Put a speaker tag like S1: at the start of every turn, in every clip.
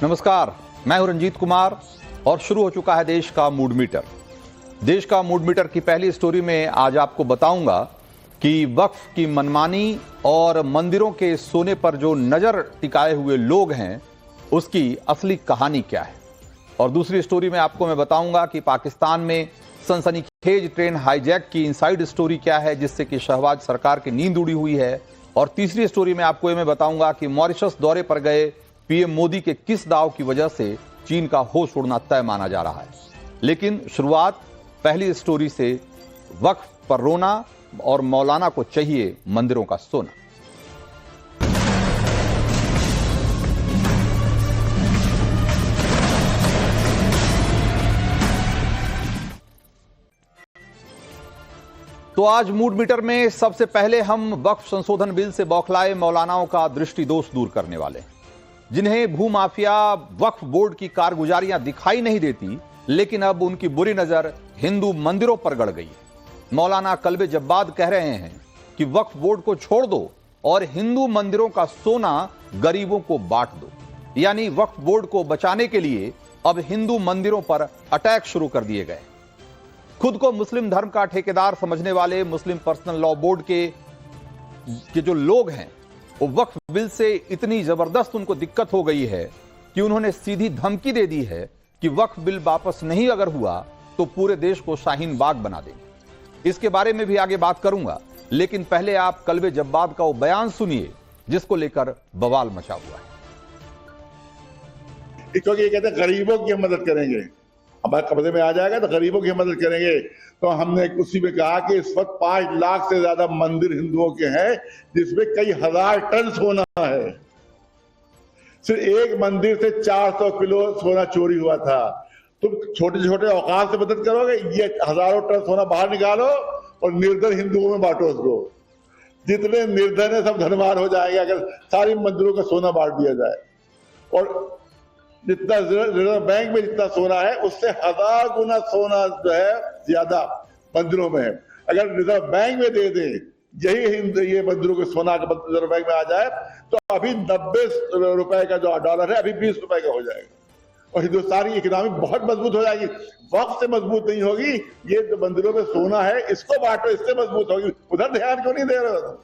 S1: नमस्कार, मैं हूं रंजीत कुमार और शुरू हो चुका है देश का मूड मीटर। देश का मूड मीटर की पहली स्टोरी में आज आपको बताऊंगा कि वक्फ की मनमानी और मंदिरों के सोने पर जो नजर टिकाए हुए लोग हैं उसकी असली कहानी क्या है। और दूसरी स्टोरी में आपको मैं बताऊंगा कि पाकिस्तान में सनसनीखेज ट्रेन हाईजैक की इनसाइड स्टोरी क्या है जिससे कि शहबाज सरकार की नींद उड़ी हुई है। और तीसरी स्टोरी में आपको ये मैं बताऊंगा कि मॉरिशस दौरे पर गए पीएम मोदी के किस दाव की वजह से चीन का होश उड़ना तय माना जा रहा है। लेकिन शुरुआत पहली स्टोरी से, वक्फ पर रोना और मौलाना को चाहिए मंदिरों का सोना। तो आज मूड मीटर में सबसे पहले हम वक्फ संशोधन बिल से बौखलाए मौलानाओं का दृष्टि दोष दूर करने वाले हैं, जिन्हें भूमाफिया वक्फ बोर्ड की कारगुजारियां दिखाई नहीं देती, लेकिन अब उनकी बुरी नजर हिंदू मंदिरों पर गड़ गई है। मौलाना कल्बे जब्बाद कह रहे हैं कि वक्फ बोर्ड को छोड़ दो और हिंदू मंदिरों का सोना गरीबों को बांट दो। यानी वक्फ बोर्ड को बचाने के लिए अब हिंदू मंदिरों पर अटैक शुरू कर दिए गए। खुद को मुस्लिम धर्म का ठेकेदार समझने वाले मुस्लिम पर्सनल लॉ बोर्ड के जो लोग हैं, वो वक्फ बिल से इतनी जबरदस्त उनको दिक्कत हो गई है कि उन्होंने सीधी धमकी दे दी है कि वक्फ बिल वापस नहीं अगर हुआ तो पूरे देश को शाहीन बाग बना देंगे। इसके बारे में भी आगे बात करूंगा, लेकिन पहले आप कल्बे जब्बाद का वो बयान सुनिए जिसको लेकर बवाल मचा हुआ है।
S2: क्योंकि ये कहते हैं गरीबों की मदद करेंगे, हमारे कब्जे में आ जाएगा तो गरीबों की मदद करेंगे। तो हमने उसी में कहा कि इस वक्त 5 लाख से ज्यादा मंदिर हिंदुओं के हैं जिसमें कई हजार टन सोना है। सिर्फ एक मंदिर से 400 किलो सोना चोरी हुआ था। तुम छोटे छोटे औकात से मदद करोगे, ये हजारों टन सोना बाहर निकालो और निर्धन हिंदुओं में बांटो उसको। जितने निर्धन है सब धनवान हो जाएंगे अगर सारी मंदिरों का सोना बांट दिया जाए। और जितना रिजर्व बैंक में जितना सोना है उससे 1000 गुना सोना जो है ज्यादा मंदिरों में है। अगर रिजर्व बैंक में दे दें यही ये मंदिरों के सोना का रिजर्व बैंक में आ जाए तो अभी 90 रुपए का जो डॉलर है अभी 20 रुपए का हो जाएगा और हिंदुस्तान की इकोनॉमी बहुत मजबूत हो जाएगी। वक्त से मजबूत नहीं होगी, ये जो मंदिरों में सोना है इसको बांटो, इससे मजबूत होगी। उधर ध्यान क्यों नहीं दे रहे हो?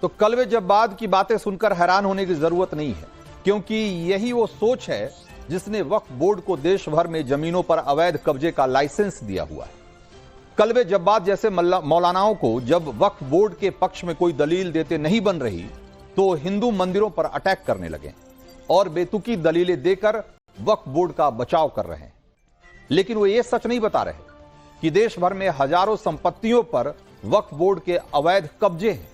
S1: तो कल्बे जब्बाद की बातें सुनकर हैरान होने की जरूरत नहीं है, क्योंकि यही वो सोच है जिसने वक्फ बोर्ड को देश भर में जमीनों पर अवैध कब्जे का लाइसेंस दिया हुआ है। कल्बे जब्बाद जैसे मौलानाओं को जब वक्फ बोर्ड के पक्ष में कोई दलील देते नहीं बन रही तो हिंदू मंदिरों पर अटैक करने लगे और बेतुकी दलीलें देकर वक्फ बोर्ड का बचाव कर रहे हैं। लेकिन वो ये सच नहीं बता रहे कि देश भर में हजारों संपत्तियों पर वक्फ बोर्ड के अवैध कब्जे हैं,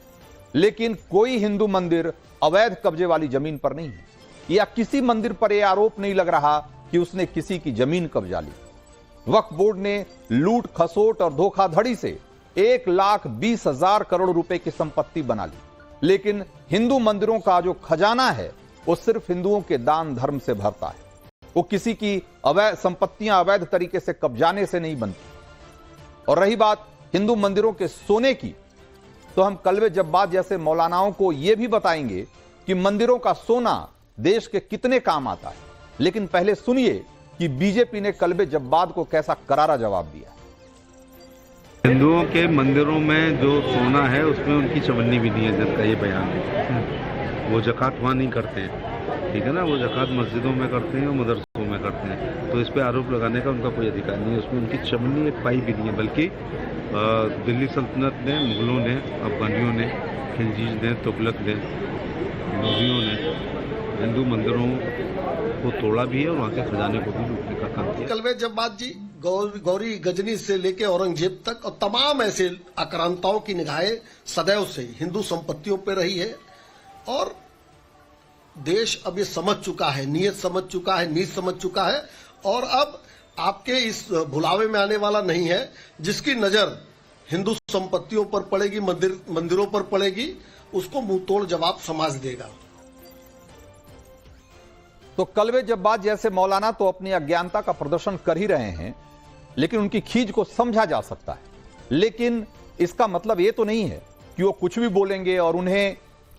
S1: लेकिन कोई हिंदू मंदिर अवैध कब्जे वाली जमीन पर नहीं है, या किसी मंदिर पर यह आरोप नहीं लग रहा कि उसने किसी की जमीन कब्जा ली। वक्फ बोर्ड ने लूट खसोट और धोखाधड़ी से 1,20,000 करोड़ रुपए की संपत्ति बना ली, लेकिन हिंदू मंदिरों का जो खजाना है वो सिर्फ हिंदुओं के दान धर्म से भरता है। वो किसी की अवैध संपत्तियां अवैध तरीके से कब्जाने से नहीं बनती। और रही बात हिंदू मंदिरों के सोने की, तो हम कल्बे जब्बाद जैसे मौलानाओं को यह भी बताएंगे कि मंदिरों का सोना देश के कितने काम आता है। लेकिन पहले सुनिए कि बीजेपी ने कल्बे जब्बाद को कैसा करारा जवाब दिया।
S3: हिंदुओं के मंदिरों में जो सोना है उसमें उनकी चवन्नी भी नहीं है, जिनका ये बयान है। वो ज़कात वहाँ नहीं करते हैं, ठीक है ना। वो ज़कात मस्जिदों में करते हैं और मदरसों में करते हैं, तो इस पर आरोप लगाने का उनका कोई अधिकार नहीं है। उसमें उनकी चवन्नी एक पाई भी नहीं है, बल्कि दिल्ली सल्तनत ने, मुगलों ने, अफगानियों ने, खिलजीज ने, तुगलक ने, लोधियों ने हिंदू मंदिरों को तोड़ा भी है और वहाँ के खजाने को भी लूटने का काम किया।
S4: कल्बे जब्बाद जी गौरी गजनी से लेके औरंगजेब तक और तमाम ऐसे आक्रांताओं की निगाहें सदैव से हिंदू संपत्तियों पर रही है। और देश अब ये समझ चुका है, नीयत समझ चुका है, नीत समझ चुका है, और अब आपके इस भुलावे में आने वाला नहीं है। जिसकी नजर हिंदू संपत्तियों पर पड़ेगी, मंदिरों पर पड़ेगी, उसको मुंह तोड़ जवाब समाज देगा।
S1: तो कल्बे जब्बाद जैसे मौलाना तो अपनी अज्ञानता का प्रदर्शन कर ही रहे हैं, लेकिन उनकी खींच को समझा जा सकता है। लेकिन इसका मतलब यह तो नहीं है कि वो कुछ भी बोलेंगे और उन्हें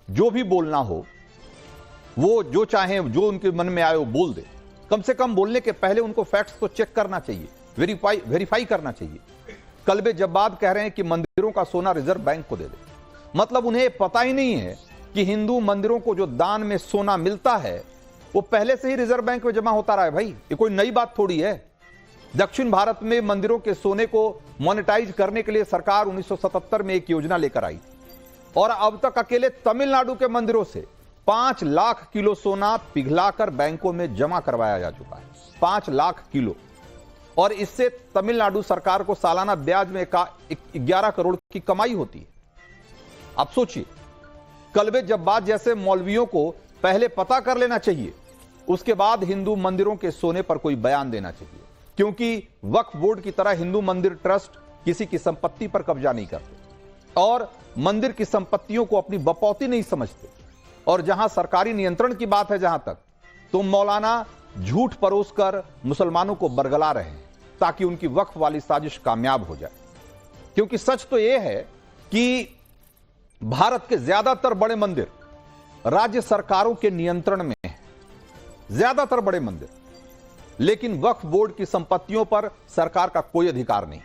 S1: जो भी बोलना हो वो जो चाहें, जो उनके मन में आए वो बोल दे। कम से कम बोलने के पहले उनको फैक्ट्स तो चेक करना चाहिए, वेरीफाई करना चाहिए। कल्बे जब्बाद कह रहे हैं कि मंदिरों का सोना रिजर्व बैंक को दे दे। मतलब उन्हें पता ही नहीं है कि हिंदू मंदिरों को जो दान में सोना मिलता है वो पहले से ही रिजर्व बैंक में जमा होता रहा है। भाई ये कोई नई बात थोड़ी है। दक्षिण भारत में मंदिरों के सोने को मोनेटाइज करने के लिए सरकार 1977 में एक योजना लेकर आई और अब तक अकेले तमिलनाडु के मंदिरों से 5 लाख किलो सोना पिघलाकर बैंकों में जमा करवाया जा चुका है। 5 लाख किलो। और इससे तमिलनाडु सरकार को सालाना ब्याज में 11 करोड़ की कमाई होती है। आप सोचिए, कल्बे जब्बाद जैसे मौलवियों को पहले पता कर लेना चाहिए, उसके बाद हिंदू मंदिरों के सोने पर कोई बयान देना चाहिए। क्योंकि वक्फ बोर्ड की तरह हिंदू मंदिर ट्रस्ट किसी की संपत्ति पर कब्जा नहीं करते और मंदिर की संपत्तियों को अपनी बपौती नहीं समझते। और जहां सरकारी नियंत्रण की बात है, जहां तक तो मौलाना झूठ परोसकर मुसलमानों को बरगला रहे हैं ताकि उनकी वक्फ वाली साजिश कामयाब हो जाए। क्योंकि सच तो यह है कि भारत के ज्यादातर बड़े मंदिर राज्य सरकारों के नियंत्रण में हैं, ज्यादातर बड़े मंदिर, लेकिन वक्फ बोर्ड की संपत्तियों पर सरकार का कोई अधिकार नहीं।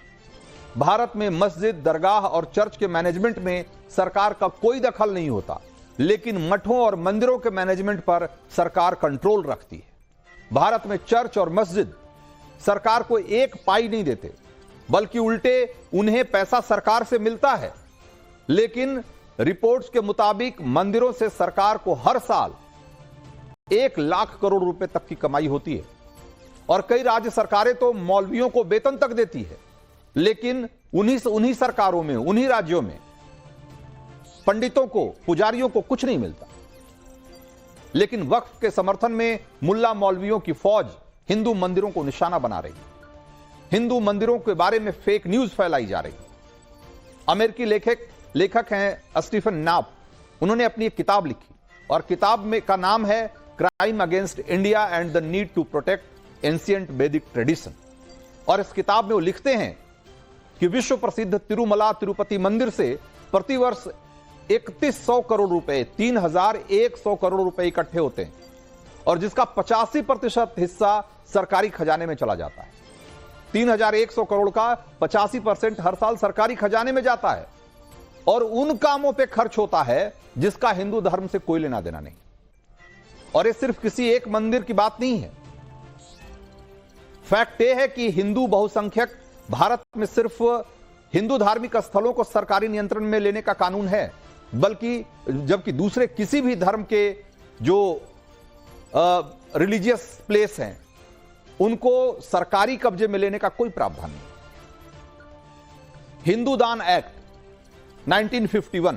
S1: भारत में मस्जिद, दरगाह और चर्च के मैनेजमेंट में सरकार का कोई दखल नहीं होता, लेकिन मठों और मंदिरों के मैनेजमेंट पर सरकार कंट्रोल रखती है। भारत में चर्च और मस्जिद सरकार को एक पाई नहीं देते, बल्कि उल्टे उन्हें पैसा सरकार से मिलता है। लेकिन रिपोर्ट्स के मुताबिक मंदिरों से सरकार को हर साल 1 लाख करोड़ रुपए तक की कमाई होती है और कई राज्य सरकारें तो मौलवियों को वेतन तक देती है। लेकिन उन्हीं सरकारों में, उन्हीं राज्यों में पंडितों को, पुजारियों को कुछ नहीं मिलता। लेकिन वक्फ के समर्थन में मुल्ला मौलवियों की फौज हिंदू मंदिरों को निशाना बना रही है। हिंदू मंदिरों के बारे में फेक न्यूज फैलाई जा रही है। अमेरिकी लेखक हैं स्टीफन नाप, उन्होंने अपनी एक किताब लिखी और किताब में का नाम है crime against India and the need to protect ancient Vedic tradition. और इस किताब में वो लिखते हैं कि विश्व प्रसिद्ध तिरुमला तिरुपति मंदिर से प्रतिवर्ष 3100 करोड़ रुपए, 3100 करोड़ रुपए इकट्ठे होते हैं और जिसका 85% हिस्सा सरकारी खजाने में चला जाता है। 3100 करोड़ का 85% हर साल सरकारी खजाने में जाता है और उन कामों पे खर्च होता है जिसका हिंदू धर्म से कोई लेना देना नहीं। और ये सिर्फ किसी एक मंदिर की बात नहीं है। फैक्ट यह है कि हिंदू बहुसंख्यक भारत में सिर्फ हिंदू धार्मिक स्थलों को सरकारी नियंत्रण में लेने का कानून है, बल्कि जबकि दूसरे किसी भी धर्म के जो रिलीजियस प्लेस हैं उनको सरकारी कब्जे में लेने का कोई प्रावधान नहीं। हिंदू दान एक्ट 1951,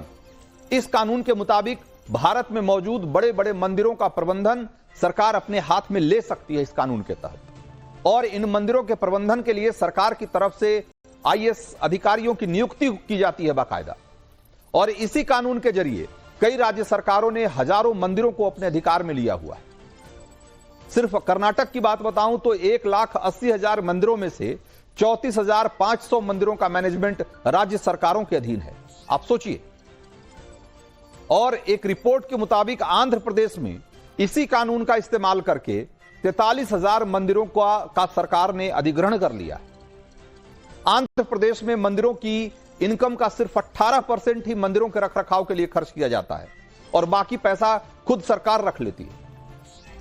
S1: इस कानून के मुताबिक भारत में मौजूद बड़े बड़े मंदिरों का प्रबंधन सरकार अपने हाथ में ले सकती है इस कानून के तहत। और इन मंदिरों के प्रबंधन के लिए सरकार की तरफ से IAS अधिकारियों की नियुक्ति की जाती है बाकायदा। और इसी कानून के जरिए कई राज्य सरकारों ने हजारों मंदिरों को अपने अधिकार में लिया हुआ है। सिर्फ कर्नाटक की बात बताऊं तो 1,80,000 मंदिरों में से 34,500 मंदिरों का मैनेजमेंट राज्य सरकारों के अधीन है। आप सोचिए। और एक रिपोर्ट के मुताबिक आंध्र प्रदेश में इसी कानून का इस्तेमाल करके 43,000 मंदिरों का सरकार ने अधिग्रहण कर लिया है। आंध्र प्रदेश में मंदिरों की इनकम का सिर्फ 18% ही मंदिरों के रखरखाव के लिए खर्च किया जाता है और बाकी पैसा खुद सरकार रख लेती है।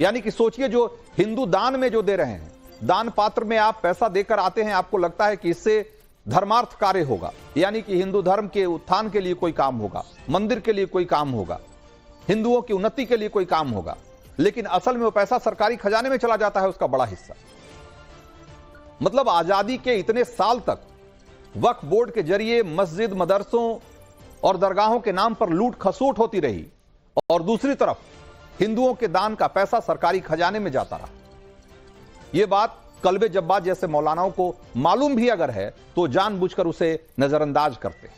S1: यानी कि सोचिए, जो हिंदू दान में जो दे रहे हैं, दान पात्र में आप पैसा देकर आते हैं, आपको लगता है कि इससे धर्मार्थ कार्य होगा, यानी कि हिंदू धर्म के उत्थान के लिए कोई काम होगा, मंदिर के लिए कोई काम होगा, हिंदुओं की उन्नति के लिए कोई काम होगा, लेकिन असल में वो पैसा सरकारी खजाने में चला जाता है, उसका बड़ा हिस्सा। मतलब आजादी के इतने साल तक वक्फ बोर्ड के जरिए मस्जिद, मदरसों और दरगाहों के नाम पर लूट खसूट होती रही और दूसरी तरफ हिंदुओं के दान का पैसा सरकारी खजाने में जाता रहा। यह बात कल्बे जब्बाद जैसे मौलानाओं को मालूम भी अगर है तो जानबूझकर उसे नजरअंदाज करते हैं,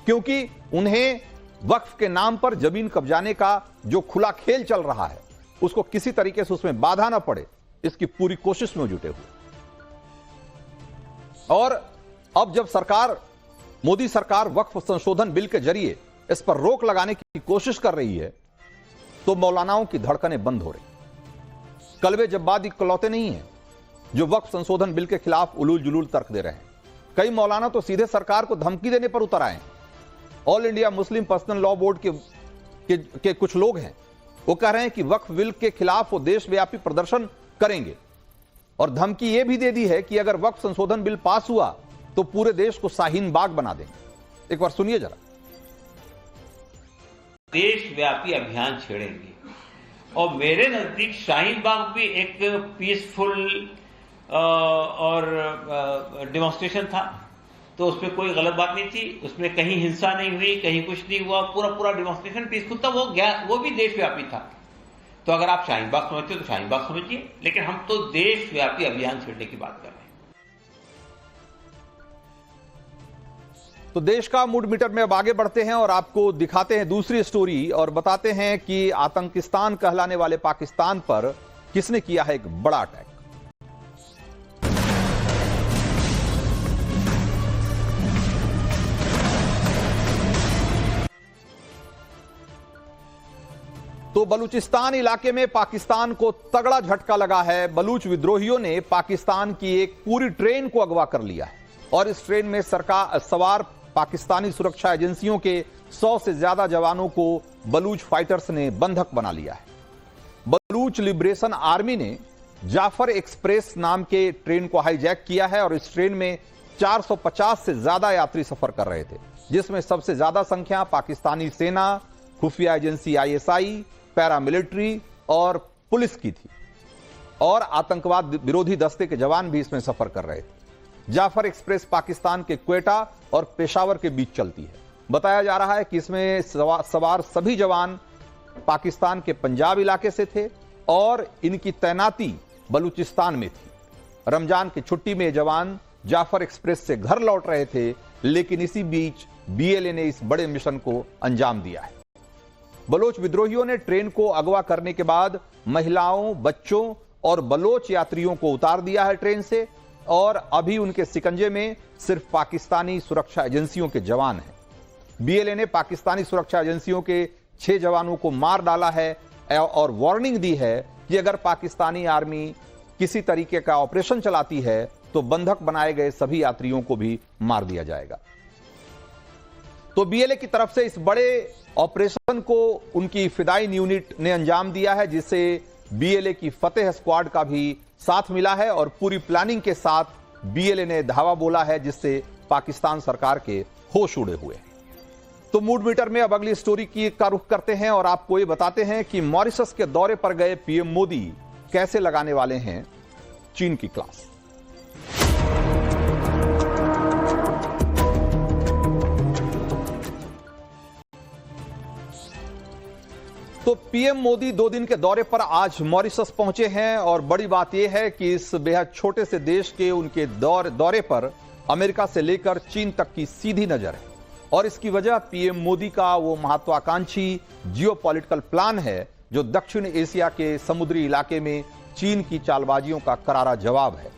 S1: क्योंकि उन्हें वक्फ के नाम पर जमीन कब्जाने का जो खुला खेल चल रहा है उसको किसी तरीके से उसमें बाधा ना पड़े, इसकी पूरी कोशिश में जुटे हुए। और अब जब मोदी सरकार वक्फ संशोधन बिल के जरिए इस पर रोक लगाने की कोशिश कर रही है, तो मौलानाओं की धड़कनें बंद हो रही। कलवे जब्बाद इकलौते नहीं है जो वक्फ संशोधन बिल के खिलाफ उलूल जुलूल तर्क दे रहे हैं। कई मौलाना तो सीधे सरकार को धमकी देने पर उतर आए हैं। All India Muslim personal law board के कुछ लोग हैं, वो कह रहे हैं कि वक्फ बिल के खिलाफ वो देशव्यापी प्रदर्शन करेंगे और धमकी ये भी दे दी है कि अगर वक्फ संशोधन बिल पास हुआ तो पूरे देश को शाहीन बाग बना देंगे। एक बार सुनिए जरा।
S5: देशव्यापी अभियान छेड़ेंगे और मेरे नजदीक शाहीन बाग भी एक पीसफुल और डेमोन्स्ट्रेशन था, तो उसमें कोई गलत बात नहीं थी, उसमें कहीं हिंसा नहीं हुई, कहीं कुछ नहीं हुआ, पूरा डेमोन्स्ट्रेशन पीसफुल था, वो भी देशव्यापी था। तो अगर आप शाहीन बाग समझते हो तो शाहीन बाग समझिए, लेकिन हम तो देशव्यापी अभियान छेड़ने की बात कर रहे हैं।
S1: तो देश का मूड मीटर में अब आगे बढ़ते हैं और आपको दिखाते हैं दूसरी स्टोरी और बताते हैं कि आतंकिस्तान कहलाने वाले पाकिस्तान पर किसने किया है एक बड़ा अटैक। तो बलूचिस्तान इलाके में पाकिस्तान को तगड़ा झटका लगा है। बलूच विद्रोहियों ने पाकिस्तान की एक पूरी ट्रेन को अगवा कर लिया है और इस ट्रेन में सवार पाकिस्तानी सुरक्षा एजेंसियों के 100 से ज्यादा जवानों को बलूच फाइटर्स ने बंधक बना लिया है। बलूच लिबरेशन आर्मी ने जाफर एक्सप्रेस नाम के ट्रेन को हाईजैक किया है और इस ट्रेन में 450 से ज्यादा यात्री सफर कर रहे थे, जिसमें सबसे ज्यादा संख्या पाकिस्तानी सेना, खुफिया एजेंसी ISI, पैरामिलिट्री और पुलिस की थी और आतंकवाद विरोधी दस्ते के जवान भी इसमें सफर कर रहे थे। जाफर एक्सप्रेस पाकिस्तान के क्वेटा और पेशावर के बीच चलती है। बताया जा रहा है कि इसमें सवार सभी जवान पाकिस्तान के पंजाब इलाके से थे और इनकी तैनाती बलूचिस्तान में थी। रमजान की छुट्टी में जवान जाफर एक्सप्रेस से घर लौट रहे थे, लेकिन इसी बीच BLA ने इस बड़े मिशन को अंजाम दिया है। बलोच विद्रोहियों ने ट्रेन को अगवा करने के बाद महिलाओं, बच्चों और बलोच यात्रियों को उतार दिया है ट्रेन से और अभी उनके शिकंजे में सिर्फ पाकिस्तानी सुरक्षा एजेंसियों के जवान हैं। BLA ने पाकिस्तानी सुरक्षा एजेंसियों के 6 जवानों को मार डाला है और वार्निंग दी है कि अगर पाकिस्तानी आर्मी किसी तरीके का ऑपरेशन चलाती है तो बंधक बनाए गए सभी यात्रियों को भी मार दिया जाएगा। तो BLA की तरफ से इस बड़े ऑपरेशन को उनकी फिदाइन यूनिट ने अंजाम दिया है, जिससे BLA की फतेह स्क्वाड का भी साथ मिला है और पूरी प्लानिंग के साथ BLA ने धावा बोला है, जिससे पाकिस्तान सरकार के होश उड़े हुए हैं। तो मूड मीटर में अब अगली स्टोरी का रुख करते हैं और आपको ये बताते हैं कि मॉरिशस के दौरे पर गए PM मोदी कैसे लगाने वाले हैं चीन की क्लास। तो PM मोदी 2 दिन के दौरे पर आज मॉरिशस पहुंचे हैं और बड़ी बात यह है कि इस बेहद छोटे से देश के उनके दौरे पर अमेरिका से लेकर चीन तक की सीधी नजर है और इसकी वजह PM मोदी का वो महत्वाकांक्षी जियोपॉलिटिकल प्लान है जो दक्षिण एशिया के समुद्री इलाके में चीन की चालबाजियों का करारा जवाब है।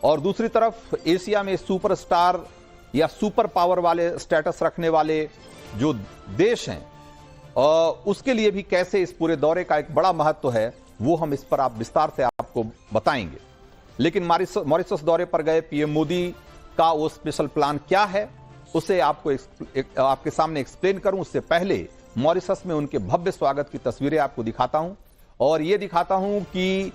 S1: और दूसरी तरफ एशिया में सुपरस्टार या सुपर पावर वाले स्टेटस रखने वाले जो देश हैं उसके लिए भी कैसे इस पूरे दौरे का एक बड़ा महत्व है, वो हम इस पर आप विस्तार से आपको बताएंगे। लेकिन मॉरिशस दौरे पर गए PM मोदी का वो स्पेशल प्लान क्या है उसे आपको आपके सामने एक्सप्लेन करूं, उससे पहले मॉरिशस में उनके भव्य स्वागत की तस्वीरें आपको दिखाता हूं और ये दिखाता हूं कि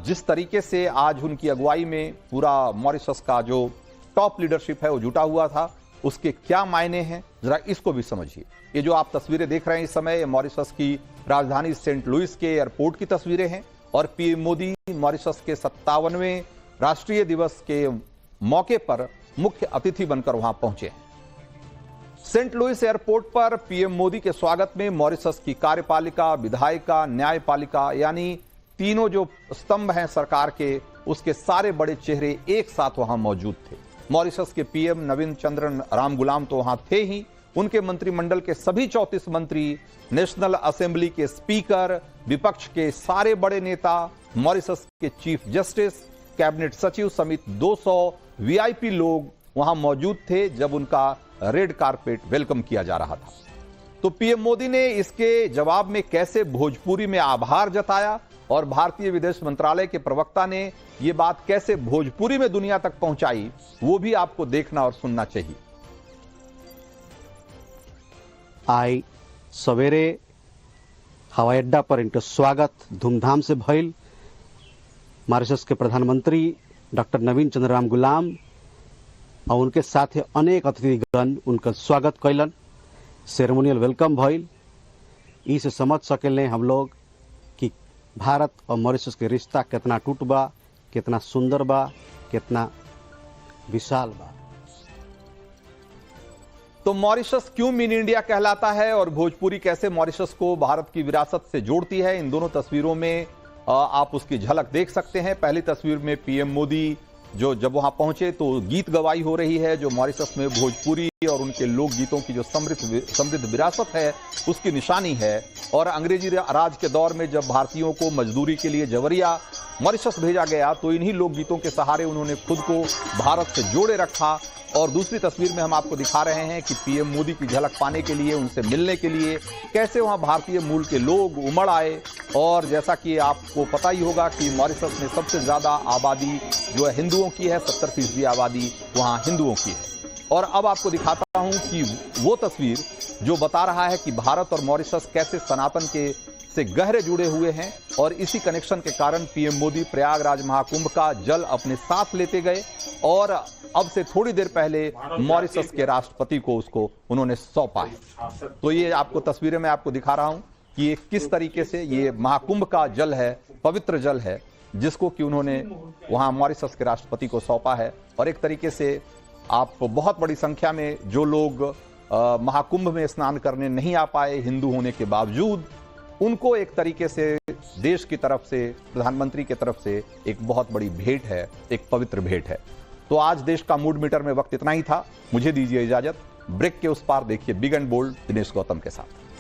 S1: जिस तरीके से आज उनकी अगुवाई में पूरा मॉरिशस का जो टॉप लीडरशिप है वो जुटा हुआ था, उसके क्या मायने हैं जरा इसको भी समझिए। ये जो आप तस्वीरें देख रहे हैं इस समय मॉरिशस की राजधानी सेंट लुइस के एयरपोर्ट की तस्वीरें हैं और PM मोदी मॉरिशस के 57वें राष्ट्रीय दिवस के मौके पर मुख्य अतिथि बनकर वहां पहुंचे हैं। सेंट लुइस एयरपोर्ट पर PM मोदी के स्वागत में मॉरिशस की कार्यपालिका, विधायिका, न्यायपालिका यानी तीनों जो स्तंभ हैं सरकार के, उसके सारे बड़े चेहरे एक साथ वहां मौजूद थे। मॉरिशस के PM नवीन चंद्रन रामगुलाम तो वहां थे ही, उनके मंत्रिमंडल के सभी 34 मंत्री, नेशनल असेंबली के स्पीकर, विपक्ष के सारे बड़े नेता, मॉरिशस के चीफ जस्टिस, कैबिनेट सचिव समेत 200 VIP लोग वहां मौजूद थे जब उनका रेड कारपेट वेलकम किया जा रहा था। तो पीएम मोदी ने इसके जवाब में कैसे भोजपुरी में आभार जताया और भारतीय विदेश मंत्रालय के प्रवक्ता ने यह बात कैसे भोजपुरी में दुनिया तक पहुंचाई, वो भी आपको देखना और सुनना चाहिए।
S6: आई सवेरे हवाई अड्डा पर इनका स्वागत धूमधाम से भइल। मॉरिशस के प्रधानमंत्री डॉक्टर नवीन चंद्र राम गुलाम और उनके साथ अनेक अतिथिगण उनका स्वागत कैलन। सेरेमोनियल वेलकम भइल। इसे समझ सकेले हम लोग कि भारत और मॉरिशस के रिश्ता कितना टूट बा, कितना सुंदर बा, कितना विशाल बा।
S1: तो मॉरिशस क्यों मिनी इंडिया कहलाता है और भोजपुरी कैसे मॉरिशस को भारत की विरासत से जोड़ती है, इन दोनों तस्वीरों में आप उसकी झलक देख सकते हैं। पहली तस्वीर में पीएम मोदी जब वहां पहुंचे तो गीत गवाई हो रही है, जो मॉरिशस में भोजपुरी और उनके लोक गीतों की जो समृद्ध विरासत है उसकी निशानी है। और अंग्रेजी राज के दौर में जब भारतीयों को मजदूरी के लिए जवरिया मॉरिशस भेजा गया तो इन्हीं लोकगीतों के सहारे उन्होंने खुद को भारत से जोड़े रखा। और दूसरी तस्वीर में हम आपको दिखा रहे हैं कि पीएम मोदी की झलक पाने के लिए, उनसे मिलने के लिए कैसे वहां भारतीय मूल के लोग उमड़ आए। और जैसा कि आपको पता ही होगा कि मॉरिशस में सबसे ज्यादा आबादी जो है हिंदुओं की है, 70% आबादी वहां हिंदुओं की है। और अब आपको दिखाता हूं कि वो तस्वीर जो बता रहा है कि भारत और मॉरिशस कैसे सनातन के से गहरे जुड़े हुए हैं। और इसी कनेक्शन के कारण पीएम मोदी प्रयागराज महाकुंभ का जल अपने साथ लेते गए और अब से थोड़ी देर पहले मॉरिशस के राष्ट्रपति को उसको उन्होंने सौंपा है। तो ये आपको तस्वीरें मैं आपको दिखा रहा हूं कि ये किस तरीके से ये महाकुंभ का जल है, पवित्र जल है, जिसको कि उन्होंने वहां मॉरिशस के राष्ट्रपति को सौंपा है। और एक तरीके से आप बहुत बड़ी संख्या में जो लोग महाकुंभ में स्नान करने नहीं आ पाए हिंदू होने के बावजूद, उनको एक तरीके से देश की तरफ से, प्रधानमंत्री की तरफ से एक बहुत बड़ी भेंट है, एक पवित्र भेंट है। तो आज देश का मूड मीटर में वक्त इतना ही था। मुझे दीजिए इजाजत। ब्रेक के उस पार देखिए big and bold Dinesh Gautam के साथ।